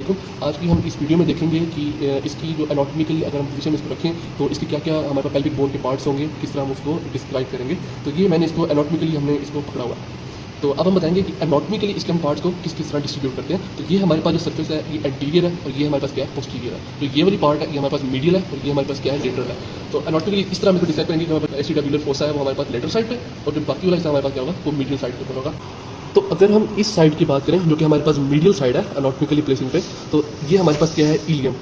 आज की हम इस वीडियो में देखेंगे कि इसकी जो एनाटॉमिकली अगर हम पोजीशन इसको रखें तो इसके क्या क्या हमारे पास पेल्विक बोन के पार्ट्स होंगे, किस तरह हम उसको डिस्क्राइब करेंगे। तो ये मैंने इसको एनाटॉमिकली हमने इसको पकड़ा हुआ है। तो अब हम बताएंगे कि एनाटॉमिकली इसके हम पार्ट्स को किस किस तरह डिस्ट्रीब्यूट करते हैं। तो ये हमारे पास जो सर्फेस है ये एंटीरियर है और ये हमारे पास क्या है, पोस्टीरियर है। तो ये वाली पार्ट है ये हमारे पास मीडियल है और ये हमारे पास क्या है, लेटरल है। तो एनाटॉमिकली इस तरह हम इसको डिसाइड करेंगे कि हमारे पास एसिटाब्युलर फोसा है वो हमारे पास लेटरल साइड पे और जो बाकी वाला हिस्सा हमारे पास क्या होगा वो मीडियल साइड के ऊपर होगा। तो अगर हम इस साइड की बात करें जो कि हमारे पास मीडियल साइड है एनाटॉमिकली प्लेसिंग पे, तो ये हमारे पास क्या है, इलियम।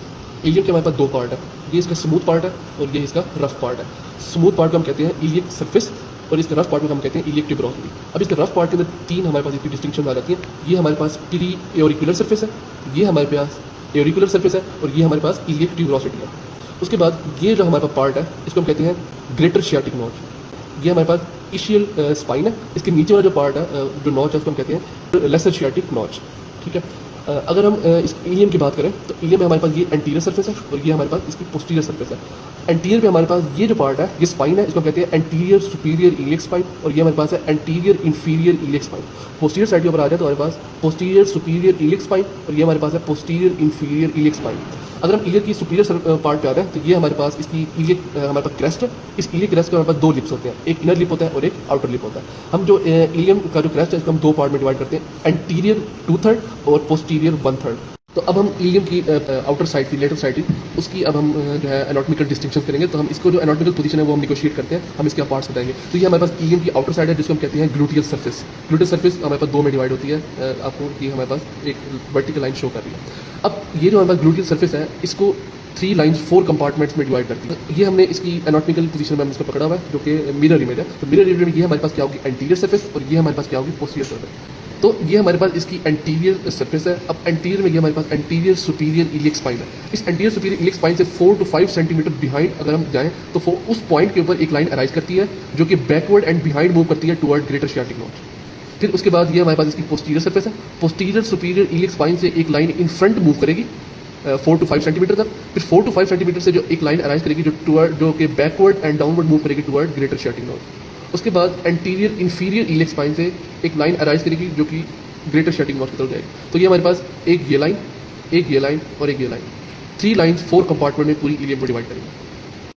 इलियम के हमारे पास दो पार्ट है, ये इसका स्मूथ पार्ट है और ये इसका रफ पार्ट है। स्मूथ पार्ट को हम कहते हैं इलियक सरफेस और इसका रफ पार्ट को हम कहते हैं इलियक ट्यूबरोसिटी। अब इसके रफ पार्ट के अंदर तीन हमारे पास इसकी डिस्टिंक्शन आ जाती है। ये हमारे पास प्री एओरिकुलर सरफेस है, ये हमारे पास एओरिकुलर सरफेस है और ये हमारे पास इलियक ट्यूबरोसिटी है। उसके बाद ये जो हमारे पास पार्ट है इसको हम कहते हैं ग्रेटर शियाटिक नॉच। ये हमारे पास इशियल स्पाइन है, इसके नीचे वाला जो पार्ट है जो नॉच है उसको हम कहते हैं लेसर शियाटिक नॉच। ठीक है। अगर हम इस इलियम की बात करें तो इलियम में हमारे पास ये एंटीरियर सरफेस है और ये हमारे पास इसकी पोस्टीरियर सरफेस है। एंटीरियर पे हमारे पास ये जो पार्ट है ये स्पाइन है, इसको हम कहते हैं एंटीरियर सुपीरियर इलियक स्पाइन और ये हमारे पास है anterior inferior iliac spine. Posterior side के ऊपर आ जाए तो हमारे पास पोस्टीरियर सुपीरियर इलियक स्पाइन और ये हमारे पास है पोस्टीरियर इंफीरियर इलियक स्पाइन। अगर हम इलियक की सुपीरियर पार्ट पे आते हैं तो ये हमारे पास इसकी इलियक हमारे पास क्रेस्ट है। इस इलियक क्रेस्ट के हमारे पास दो लिप्स होते हैं, एक इनर लिप होता है और एक आउटर लिप होता है। हम जो इलियम का जो क्रेस्ट है इसको हम दो पार्ट में डिवाइड करते हैं, एंटीरियर 2/3 और पोस्टीरियर 1/3। तो अब हम इलियम की आउटर साइड की लेटर साइड की उसकी अब हम जो है एनाटॉमिकल डिस्टिंक्शन करेंगे। तो हम इसको जो एनाटॉमिकल पोजीशन है वो हम निगोशिएट करते हैं, हम इसके पार्ट्स बताएंगे। तो ये हमारे पास इलियम की आउटर साइड है जिसको हम कहते हैं ग्लूटियल सरफेस। ग्लूटियल सरफेस हमारे पास दो में डिवाइड होती है, आपको ये हमारे पास एक वर्टिकल लाइन शो कर रही है। अब ये जो हमारे पास ग्लूटियल सरफेस है इसको 3 लाइन्स 4 कंपार्टमेंट्स में डिवाइड करती है। ये हमने इसकी एनाटॉमिकल पोजीशन में हम इसको पकड़ा हुआ है जो कि मिरर इमेज है। तो मिरर इमेज में ये हमारे पास क्या होगी, एंटीरियर सरफेस और ये हमारे पास क्या होगी, पोस्टीरियर सरफेस। तो ये हमारे पास इसकी एंटीरियर सरफेस है। अब एंटीरियर में ये हमारे पास एंटीरियर सुपीरियर इलियक स्पाइन है। इस एंटीरियर सुपीरियर इलियक स्पाइन से 4 to 5 सेंटीमीटर बिहाइंड अगर हम जाएं तो उस पॉइंट के ऊपर एक लाइन अराइज करती है जो कि बैकवर्ड एंड बिहाइंड मूव करती है टुवर्ड ग्रेटर शियाटिक नॉच। फिर उसके बाद ये हमारे पास इसकी पोस्टीरियर सरफेस है। पोस्टीरियर सुपीरियर इलियक स्पाइन से एक लाइन इन फ्रंट मूव करेगी 4 to 5 सेंटीमीटर तक। फिर 4 to 5 सेंटीमीटर से जो एक लाइन अराइज करेगी जो कि बैकवर्ड एंड डाउनवर्ड मूव करेगी टुवर्ड ग्रेटर शियाटिक नॉच। उसके बाद एंटीरियर इंफीरियर इलियक स्पाइन से एक लाइन अराइज करेगी जो कि ग्रेटर शियाटिक नॉच की तरफ जाएगी। तो ये हमारे पास एक ये लाइन, एक ये लाइन और एक ये लाइन, 3 लाइन्स 4 कंपार्टमेंट में पूरी इलियम को डिवाइड करेंगे।